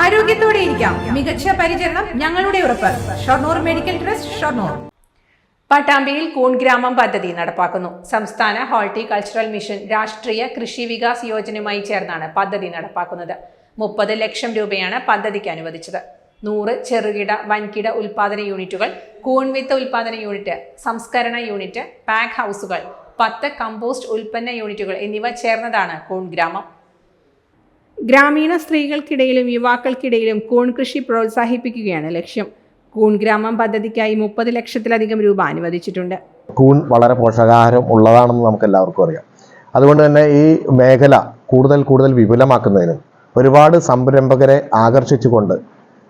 ആരോഗ്യത്തോടെ ഇരിക്കാം. മികച്ച പരിചരണം ഞങ്ങളുടെ ഉറപ്പ്. Shoranur medical trust, Shoranur. പട്ടാമ്പിയിൽ കൂൺ ഗ്രാമം പദ്ധതി നടപ്പാക്കുന്നു. സംസ്ഥാന ഹോർട്ടികൾച്ചറൽ മിഷൻ രാഷ്ട്രീയ കൃഷി വികാസ് യോജനയുമായി ചേർന്നാണ് പദ്ധതി നടപ്പാക്കുന്നത്. 30 ലക്ഷം രൂപയാണ് പദ്ധതിക്ക് അനുവദിച്ചത്. 100 ചെറുകിട വൻകിട ഉൽപാദന യൂണിറ്റുകൾ, കൂൺ വിത്ത് ഉൽപാദന യൂണിറ്റ്, സംസ്കരണ യൂണിറ്റ്, പാക്ക് ഹൗസുകൾ, 10 കമ്പോസ്റ്റ് ഉൽപ്പന്ന യൂണിറ്റുകൾ എന്നിവ ചേർന്നതാണ് കൂൺ ഗ്രാമം. ഗ്രാമീണ സ്ത്രീകൾക്കിടയിലും യുവാക്കൾക്കിടയിലും കൂൺ കൃഷി പ്രോത്സാഹിപ്പിക്കുകയാണ് ലക്ഷ്യം. കൂൺ ഗ്രാമം പദ്ധതിക്കായി 30 ലക്ഷത്തിലധികം രൂപ അനുവദിച്ചിട്ടുണ്ട്. കൂൺ വളരെ പോഷകാഹാരം ഉള്ളതാണെന്ന് നമുക്ക് എല്ലാവർക്കും അറിയാം. അതുകൊണ്ട് തന്നെ ഈ മേഖല കൂടുതൽ വിപുലമാക്കുന്നതിനും ഒരുപാട് സംരംഭകരെ ആകർഷിച്ചുകൊണ്ട്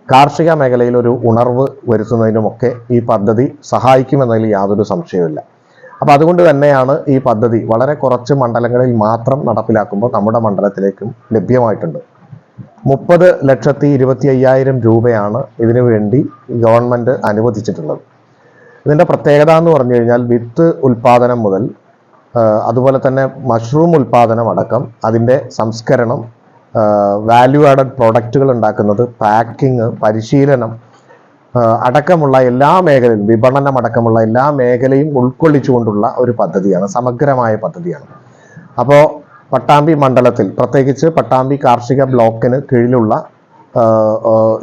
കാർഷിക മേഖലയിൽ ഒരു ഉണർവ് വരുത്തുന്നതിനുമൊക്കെ ഈ പദ്ധതി സഹായിക്കുമെന്നതിൽ യാതൊരു സംശയവുമില്ല. അപ്പോൾ അതുകൊണ്ട് തന്നെയാണ് ഈ പദ്ധതി വളരെ കുറച്ച് മണ്ഡലങ്ങളിൽ മാത്രം നടപ്പിലാക്കുമ്പോൾ നമ്മുടെ മണ്ഡലത്തിലേക്കും ലഭ്യമായിട്ടുണ്ട്. 30,25,000 രൂപയാണ് ഇതിനു വേണ്ടി ഗവൺമെൻറ് അനുവദിച്ചിട്ടുള്ളത്. ഇതിൻ്റെ പ്രത്യേകത എന്ന് പറഞ്ഞു കഴിഞ്ഞാൽ വിത്ത് ഉൽപാദനം മുതൽ അതുപോലെ തന്നെ മഷ്റൂം ഉൽപാദനം അടക്കം അതിൻ്റെ സംസ്കരണം, വാല്യൂ ആഡഡ് പ്രോഡക്റ്റുകൾ ഉണ്ടാക്കുന്നത്, പാക്കിങ്, പരിശീലനം അടക്കമുള്ള എല്ലാ മേഖലയും, വിപണനം അടക്കമുള്ള എല്ലാ മേഖലയും ഉൾക്കൊള്ളിച്ചുകൊണ്ടുള്ള ഒരു പദ്ധതിയാണ്, സമഗ്രമായ പദ്ധതിയാണ്. അപ്പോൾ പട്ടാമ്പി മണ്ഡലത്തിൽ, പ്രത്യേകിച്ച് പട്ടാമ്പി കാർഷിക ബ്ലോക്കിന് കീഴിലുള്ള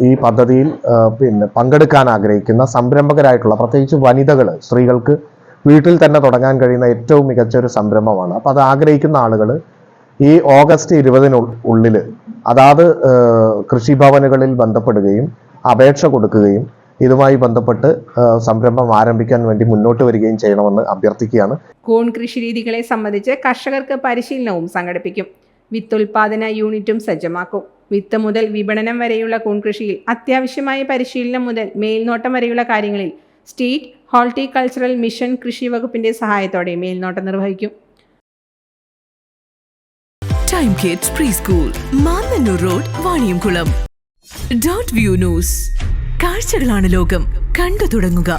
ഈ പദ്ധതിയിൽ പങ്കെടുക്കാൻ ആഗ്രഹിക്കുന്ന സംരംഭകരായിട്ടുള്ള പ്രത്യേകിച്ച് വനിതകൾ, സ്ത്രീകൾക്ക് വീട്ടിൽ തന്നെ തുടങ്ങാൻ കഴിയുന്ന ഏറ്റവും മികച്ച ഒരു സംരംഭമാണ്. അപ്പോൾ അത് ആഗ്രഹിക്കുന്ന ആളുകൾ ഈ ഓഗസ്റ്റ് 20-നുള്ളിൽ അതാത് കൃഷിഭവനുകളിൽ ബന്ധപ്പെടുകയും അപേക്ഷ കൊടുക്കുകയും ഇതുമായി ബന്ധപ്പെട്ട് സംരംഭം ആരംഭിക്കാൻ വേണ്ടി മുന്നോട്ട് വരികയും ചെയ്യണമെന്ന് അഭ്യർത്ഥിക്കുകയാണ്. കൂൺ കൃഷി രീതികളെ സംബന്ധിച്ച് കർഷകർക്ക് പരിശീലനവും സംഘടിപ്പിക്കും. വിത്തുൽപാദന യൂണിറ്റും സജ്ജമാക്കും. വിത്ത് മുതൽ വിപണനം വരെയുള്ള കൂൺ കൃഷിയിൽ അത്യാവശ്യമായ പരിശീലനം മുതൽ മേൽനോട്ടം വരെയുള്ള കാര്യങ്ങളിൽ സ്റ്റേറ്റ് ഹോർട്ടികൾച്ചറൽ മിഷൻ കൃഷി വകുപ്പിന്റെ സഹായത്തോടെ മേൽനോട്ടം നിർവഹിക്കും. Time kids pre school, Mannannur road, Vaniyamkulam. .View news. കാഴ്ചകളാണ് ലോകം, കണ്ടു തുടങ്ങുക.